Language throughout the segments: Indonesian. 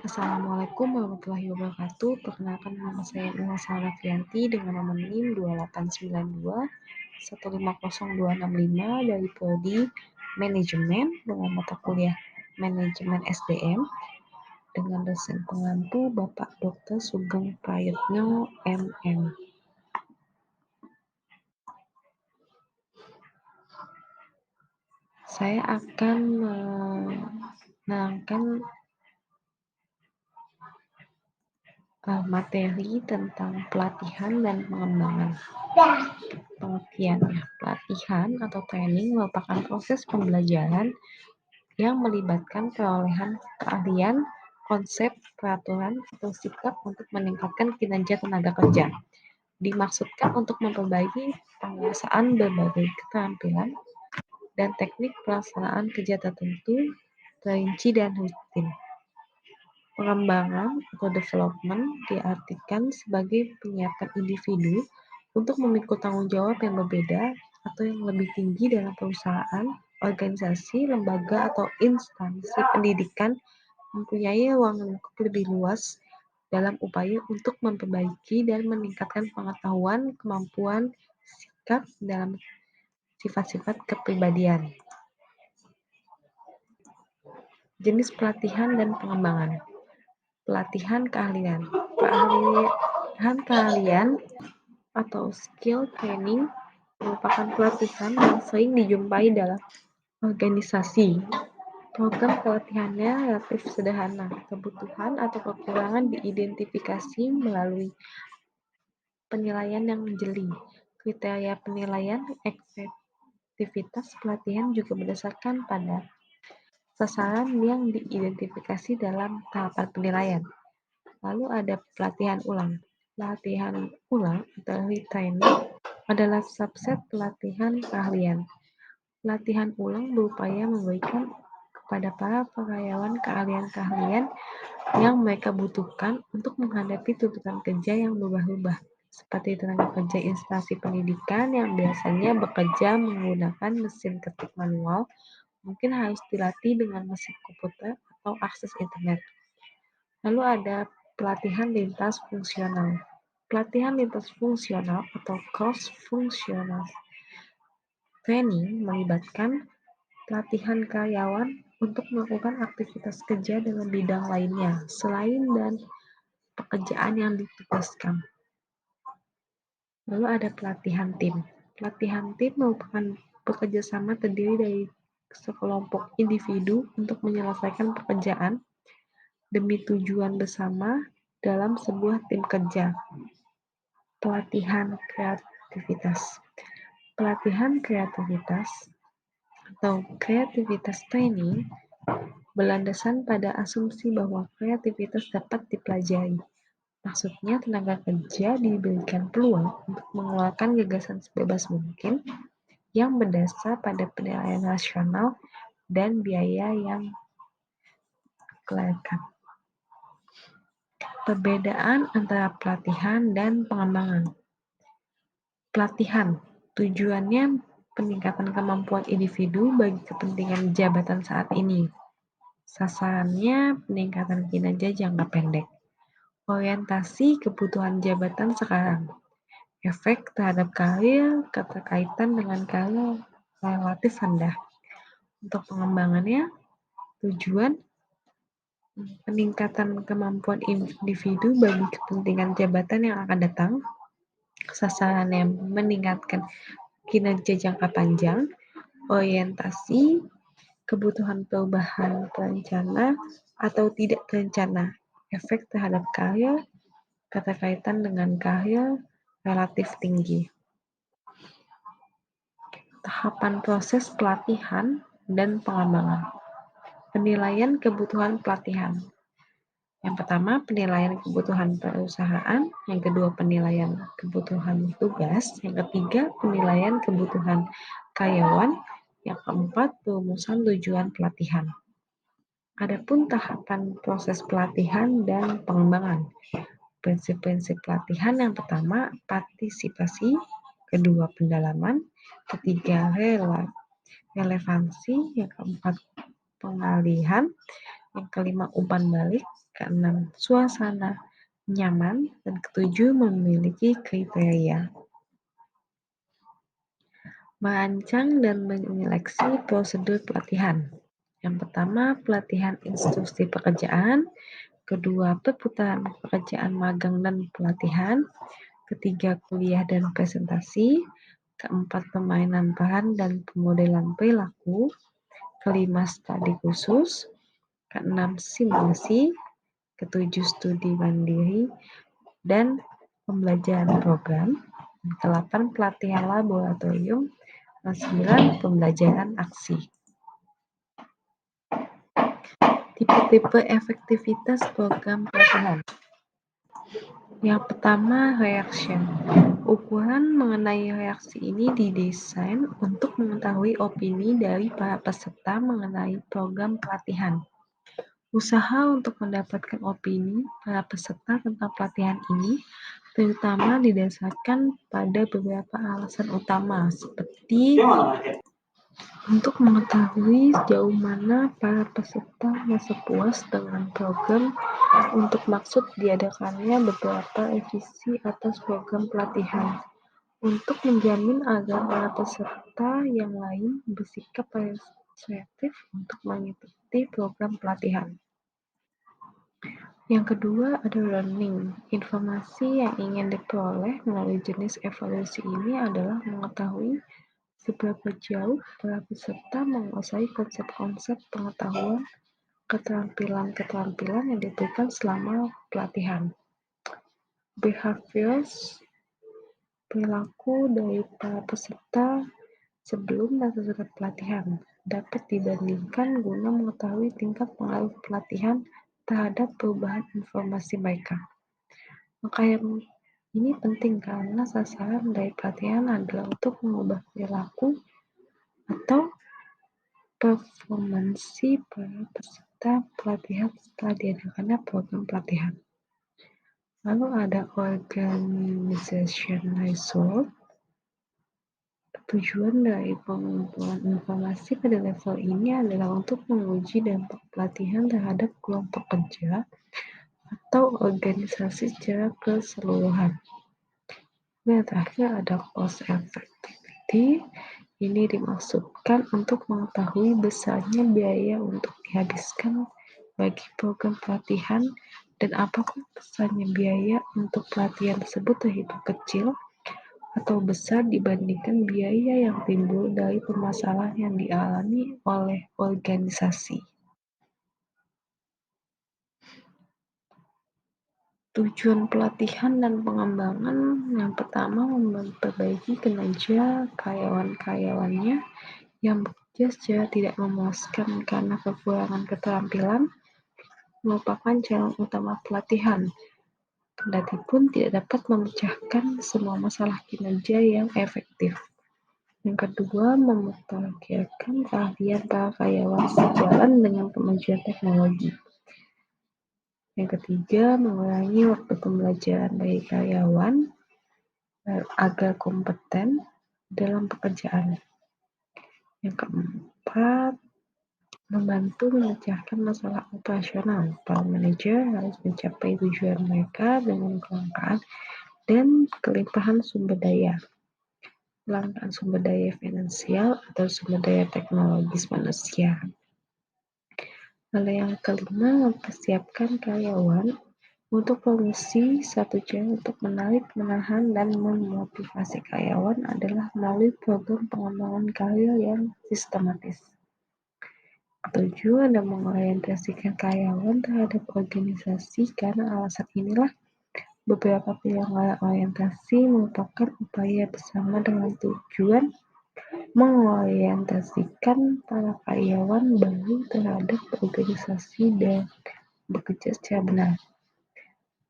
Assalamualaikum warahmatullahi wabarakatuh. Perkenalkan nama saya Ina Sarafrianti dengan nomor NIM 2892 1500265 dari Prodi Manajemen dengan mata kuliah Manajemen SDM dengan dosen pengampu Bapak Dr. Sugeng Prayitno MM. Saya akan menerangkan materi tentang pelatihan dan pengembangan. Pengertiannya, pelatihan atau training merupakan proses pembelajaran yang melibatkan perolehan keahlian, konsep, peraturan, atau sikap untuk meningkatkan kinerja tenaga kerja. Dimaksudkan untuk memperbaiki penguasaan berbagai keterampilan dan teknik pelaksanaan kerja tertentu, terinci dan rutin. Pengembangan atau development diartikan sebagai penyiapan individu untuk memikul tanggung jawab yang berbeda atau yang lebih tinggi dalam perusahaan, organisasi, lembaga, atau instansi pendidikan mempunyai ruang lingkup lebih luas dalam upaya untuk memperbaiki dan meningkatkan pengetahuan, kemampuan, sikap dalam sifat-sifat kepribadian. Jenis pelatihan dan pengembangan. Pelatihan keahlian. Pelatihan keahlian atau skill training merupakan pelatihan yang sering dijumpai dalam organisasi. Program pelatihannya relatif sederhana. Kebutuhan atau kekurangan diidentifikasi melalui penilaian yang jeli. Kriteria penilaian efektivitas pelatihan juga berdasarkan pada sasaran yang diidentifikasi dalam tahapan penilaian. Lalu ada pelatihan ulang. Pelatihan ulang atau retraining adalah subset pelatihan keahlian. Pelatihan ulang berupaya memberikan kepada para karyawan keahlian-keahlian yang mereka butuhkan untuk menghadapi tuntutan kerja yang berubah-ubah, seperti tenaga kerja instansi pendidikan yang biasanya bekerja menggunakan mesin ketik manual, mungkin harus dilatih dengan mesin komputer atau akses internet. Lalu ada pelatihan lintas fungsional. Pelatihan lintas fungsional atau cross-functional training melibatkan pelatihan karyawan untuk melakukan aktivitas kerja dalam bidang lainnya selain dan pekerjaan yang ditugaskan. Lalu ada pelatihan tim. Pelatihan tim merupakan bekerjasama terdiri dari sekelompok individu untuk menyelesaikan pekerjaan demi tujuan bersama dalam sebuah tim kerja. Pelatihan kreativitas. Pelatihan kreativitas atau kreativitas training berlandasan pada asumsi bahwa kreativitas dapat dipelajari. Maksudnya, tenaga kerja diberikan peluang untuk mengeluarkan gagasan sebebas mungkin yang berdasar pada penilaian rasional dan biaya yang dikeluarkan. Perbedaan antara pelatihan dan pengembangan. Pelatihan, tujuannya peningkatan kemampuan individu bagi kepentingan jabatan saat ini. Sasarannya peningkatan kinerja jangka pendek. Orientasi kebutuhan jabatan sekarang. Efek terhadap karir keterkaitan dengan karir relatif rendah. Untuk pengembangannya, tujuan peningkatan kemampuan individu bagi kepentingan jabatan yang akan datang, sasaran yang meningkatkan kinerja jangka panjang, orientasi, kebutuhan perubahan terencana atau tidak terencana, efek terhadap karya, keterkaitan dengan karya relatif tinggi. Tahapan proses pelatihan dan pengembangan. Penilaian kebutuhan pelatihan. Yang pertama, penilaian kebutuhan perusahaan. Yang kedua, penilaian kebutuhan tugas. Yang ketiga, penilaian kebutuhan karyawan. Yang keempat, perumusan tujuan pelatihan. Adapun tahapan proses pelatihan dan pengembangan. Prinsip-prinsip pelatihan yang pertama, partisipasi. Kedua, pendalaman. Ketiga, relevansi. Yang keempat, pengalihan. Yang kelima, umpan balik. Keenam, suasana nyaman. Dan ketujuh, memiliki kriteria. Merancang dan menyeleksi prosedur pelatihan. Yang pertama, pelatihan instruksi pekerjaan. Kedua, perputaran pekerjaan magang dan pelatihan. Ketiga, kuliah dan presentasi. Keempat, permainan peran dan pemodelan perilaku. Kelima, studi khusus. Keenam, simulasi. Ketujuh, studi mandiri dan pembelajaran program. Kedelapan, pelatihan laboratorium. Dan 9, pembelajaran aksi. Tipe-tipe efektivitas program pelatihan. Yang pertama, reaction. Ukuran mengenai reaksi ini didesain untuk mengetahui opini dari para peserta mengenai program pelatihan. Usaha untuk mendapatkan opini para peserta tentang pelatihan ini terutama didasarkan pada beberapa alasan utama, seperti untuk mengetahui sejauh mana para peserta merasa puas dengan program, untuk maksud diadakannya beberapa revisi atas program pelatihan, untuk menjamin agar para peserta yang lain bersikap positif untuk mengikuti program pelatihan. Yang kedua ada learning. Informasi yang ingin diperoleh melalui jenis evaluasi ini adalah mengetahui seberapa jauh para peserta menguasai konsep-konsep pengetahuan, keterampilan-keterampilan yang diberikan selama pelatihan. Behaviors, perilaku dari para peserta sebelum dan sesudah pelatihan dapat dibandingkan guna mengetahui tingkat pengaruh pelatihan terhadap perubahan informasi mereka. Maka yang ini penting karena sasaran dari pelatihan adalah untuk mengubah perilaku atau performansi para peserta pelatihan setelah diadakannya program pelatihan. Lalu ada organization result. Tujuan dari pengumpulan informasi pada level ini adalah untuk menguji dampak pelatihan terhadap kelompok kerja atau organisasi secara keseluruhan. Yang terakhir ada cost effectivity. Ini dimaksudkan untuk mengetahui besarnya biaya untuk dihabiskan bagi program pelatihan dan apakah besarnya biaya untuk pelatihan tersebut terhitung kecil atau besar dibandingkan biaya yang timbul dari permasalahan yang dialami oleh organisasi. Tujuan pelatihan dan pengembangan yang pertama memperbaiki kinerja karyawan-karyawannya yang bekerja secara tidak memuaskan karena kekurangan keterampilan merupakan jalan utama pelatihan. Kendati pun tidak dapat memecahkan semua masalah kinerja yang efektif. Yang kedua, memperkirakan keahlian para karyawan sejalan dengan kemajuan teknologi. Yang ketiga, mengurangi waktu pembelajaran bagi karyawan agar kompeten dalam pekerjaan. Yang keempat, membantu memecahkan masalah operasional. Para manajer harus mencapai tujuan mereka dengan kelangkaan dan kelimpahan sumber daya. Kelangkaan sumber daya finansial atau sumber daya teknologis manusia. Lalu yang kelima, mempersiapkan karyawan untuk promosi. Satu cara untuk menarik, menahan, dan memotivasi karyawan adalah melalui program pengembangan karir yang sistematis. Ketujuh, ada mengorientasikan karyawan terhadap organisasi. Karena alasan inilah beberapa pilihan orientasi merupakan upaya bersama dengan tujuan mengorientasikan para karyawan baru terhadap organisasi dan bekerja secara benar.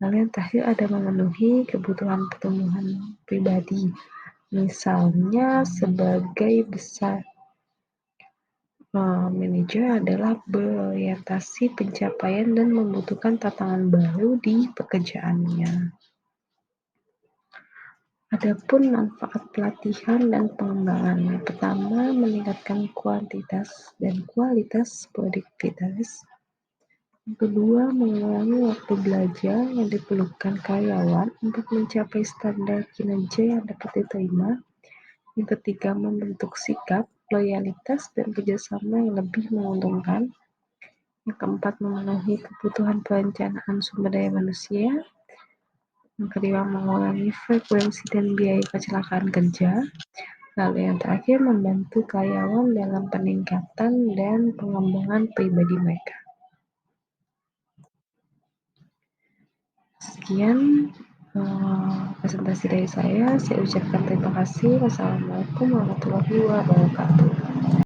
Lalu yang terakhir ada memenuhi kebutuhan pertumbuhan pribadi. Misalnya sebagai besar manajer adalah berorientasi pencapaian dan membutuhkan tantangan baru di pekerjaannya. Adapun manfaat pelatihan dan pengembangan. Yang pertama, meningkatkan kuantitas dan kualitas produktivitas. Yang kedua, mengurangi waktu belajar yang diperlukan karyawan untuk mencapai standar kinerja yang dapat diterima. Yang ketiga, membentuk sikap, loyalitas, dan kerjasama yang lebih menguntungkan. Yang keempat, memenuhi kebutuhan perencanaan sumber daya manusia. Yang kelima, mengurangi frekuensi dan biaya kecelakaan kerja. Lalu yang terakhir, membantu karyawan dalam peningkatan dan pengembangan pribadi mereka. Sekian presentasi dari saya. Saya ucapkan terima kasih. Wassalamualaikum warahmatullahi wabarakatuh.